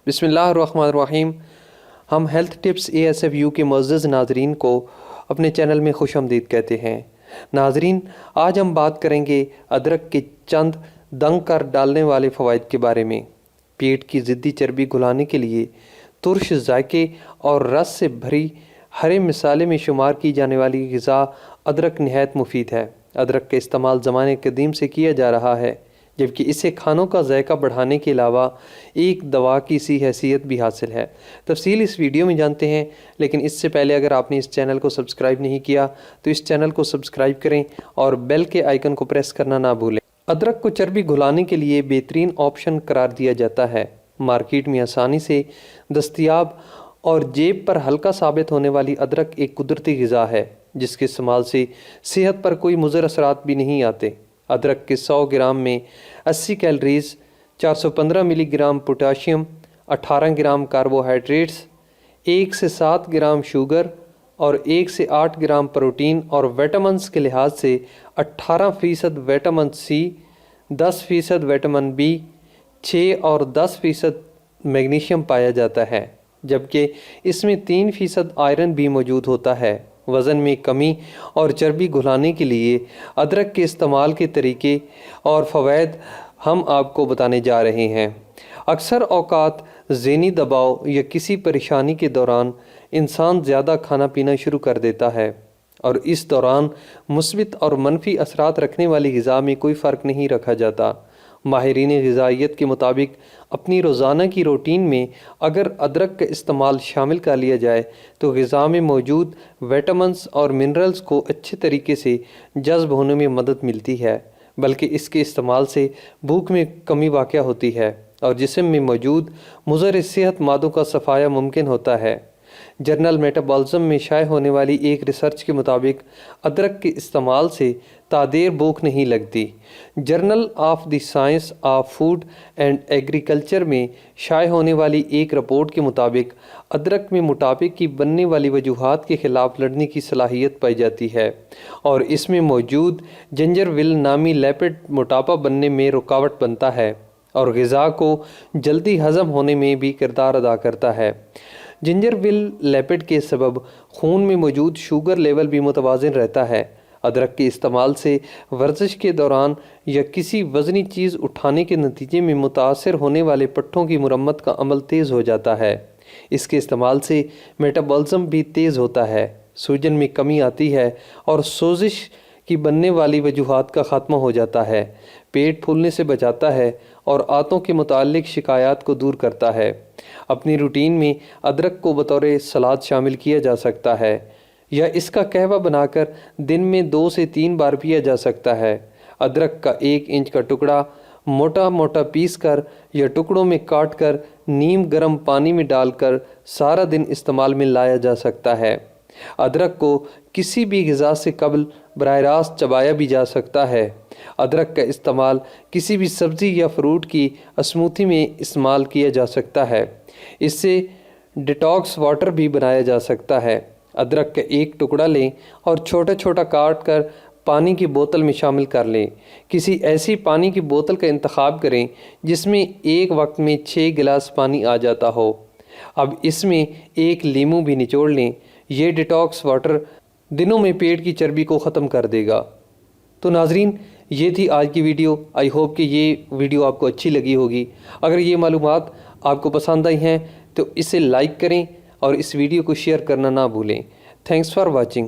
بسم اللہ الرحمن الرحیم۔ ہم ہیلتھ ٹپس ASFU کے معزز ناظرین کو اپنے چینل میں خوش آمدید کہتے ہیں۔ ناظرین، آج ہم بات کریں گے ادرک کے چند دنگ کر ڈالنے والے فوائد کے بارے میں۔ پیٹ کی ضدی چربی گھلانے کے لیے ترش ذائقے اور رس سے بھری ہرے مسالے میں شمار کی جانے والی غذا ادرک نہایت مفید ہے۔ ادرک کا استعمال زمانے قدیم سے کیا جا رہا ہے، جبکہ اسے کھانوں کا ذائقہ بڑھانے کے علاوہ ایک دوا کی سی حیثیت بھی حاصل ہے۔ تفصیل اس ویڈیو میں جانتے ہیں، لیکن اس سے پہلے اگر آپ نے اس چینل کو سبسکرائب نہیں کیا تو اس چینل کو سبسکرائب کریں اور بیل کے آئیکن کو پریس کرنا نہ بھولیں۔ ادرک کو چربی گھلانے کے لیے بہترین آپشن قرار دیا جاتا ہے۔ مارکیٹ میں آسانی سے دستیاب اور جیب پر ہلکا ثابت ہونے والی ادرک ایک قدرتی غذا ہے، جس کے استعمال سے صحت پر کوئی مضر اثرات بھی نہیں آتے۔ ادرک کے 100 گرام میں 80 کیلوریز، 415 ملی گرام پوٹاشیم، 18 گرام کاربوہائیڈریٹس، 1 سے 7 گرام شوگر اور 1 سے 8 گرام پروٹین اور ویٹامنز کے لحاظ سے 18% ویٹامن سی، 10% ویٹامن بی، 6 اور 10% میگنیشیم پایا جاتا ہے، جبکہ اس میں 3% آئرن بھی موجود ہوتا ہے۔ وزن میں کمی اور چربی گھلانے کے لیے ادرک کے استعمال کے طریقے اور فوائد ہم آپ کو بتانے جا رہے ہیں۔ اکثر اوقات ذہنی دباؤ یا کسی پریشانی کے دوران انسان زیادہ کھانا پینا شروع کر دیتا ہے، اور اس دوران مثبت اور منفی اثرات رکھنے والی غذا میں کوئی فرق نہیں رکھا جاتا۔ ماہرین غذائیت کے مطابق اپنی روزانہ کی روٹین میں اگر ادرک کا استعمال شامل کر لیا جائے تو غذا میں موجود ویٹامنز اور منرلز کو اچھے طریقے سے جذب ہونے میں مدد ملتی ہے، بلکہ اس کے استعمال سے بھوک میں کمی واقع ہوتی ہے اور جسم میں موجود مضر صحت مادوں کا صفایا ممکن ہوتا ہے۔ جرنل میٹابولزم میں شائع ہونے والی ایک ریسرچ کے مطابق ادرک کے استعمال سے تعدیر بھوک نہیں لگتی۔ Journal of the science of food and agriculture میں شائع ہونے والی ایک رپورٹ کے مطابق ادرک میں موٹاپے کی بننے والی وجوہات کے خلاف لڑنے کی صلاحیت پائی جاتی ہے، اور اس میں موجود جنجر نامی لیپڈ موٹاپا بننے میں رکاوٹ بنتا ہے اور غذا کو جلدی ہضم ہونے میں بھی کردار ادا کرتا ہے۔ جنجر لیپڈ کے سبب خون میں موجود شوگر لیول بھی متوازن رہتا ہے۔ ادرک کے استعمال سے ورزش کے دوران یا کسی وزنی چیز اٹھانے کے نتیجے میں متاثر ہونے والے پٹھوں کی مرمت کا عمل تیز ہو جاتا ہے۔ اس کے استعمال سے میٹابولزم بھی تیز ہوتا ہے، سوجن میں کمی آتی ہے اور سوزش کی بننے والی وجوہات کا خاتمہ ہو جاتا ہے۔ پیٹ پھولنے سے بچاتا ہے اور آنتوں کے متعلق شکایات کو دور کرتا ہے۔ اپنی روٹین میں ادرک کو بطور سلاد شامل کیا جا سکتا ہے یا اس کا قہوہ بنا کر دن میں 2 سے 3 بار پیا جا سکتا ہے۔ ادرک کا 1 انچ کا ٹکڑا موٹا موٹا پیس کر یا ٹکڑوں میں کاٹ کر نیم گرم پانی میں ڈال کر سارا دن استعمال میں لایا جا سکتا ہے۔ ادرک کو کسی بھی غذا سے قبل براہ راست چبایا بھی جا سکتا ہے۔ ادرک کا استعمال کسی بھی سبزی یا فروٹ کی اسموتھی میں استعمال کیا جا سکتا ہے۔ اس سے ڈیٹاکس واٹر بھی بنایا جا سکتا ہے۔ ادرک کا 1 ٹکڑا لیں اور چھوٹا چھوٹا کاٹ کر پانی کی بوتل میں شامل کر لیں۔ کسی ایسی پانی کی بوتل کا انتخاب کریں جس میں ایک وقت میں 6 گلاس پانی آ جاتا ہو۔ اب اس میں 1 لیموں بھی نچوڑ لیں۔ یہ ڈیٹاکس واٹر دنوں میں پیٹ کی چربی کو ختم کر دے گا۔ تو ناظرین، یہ تھی آج کی ویڈیو۔ آئی ہوپ کہ یہ ویڈیو آپ کو اچھی لگی ہوگی۔ اگر یہ معلومات آپ کو پسند آئی ہیں تو اسے لائک کریں اور اس ویڈیو کو شیئر کرنا نہ بھولیں۔ Thanks for watching.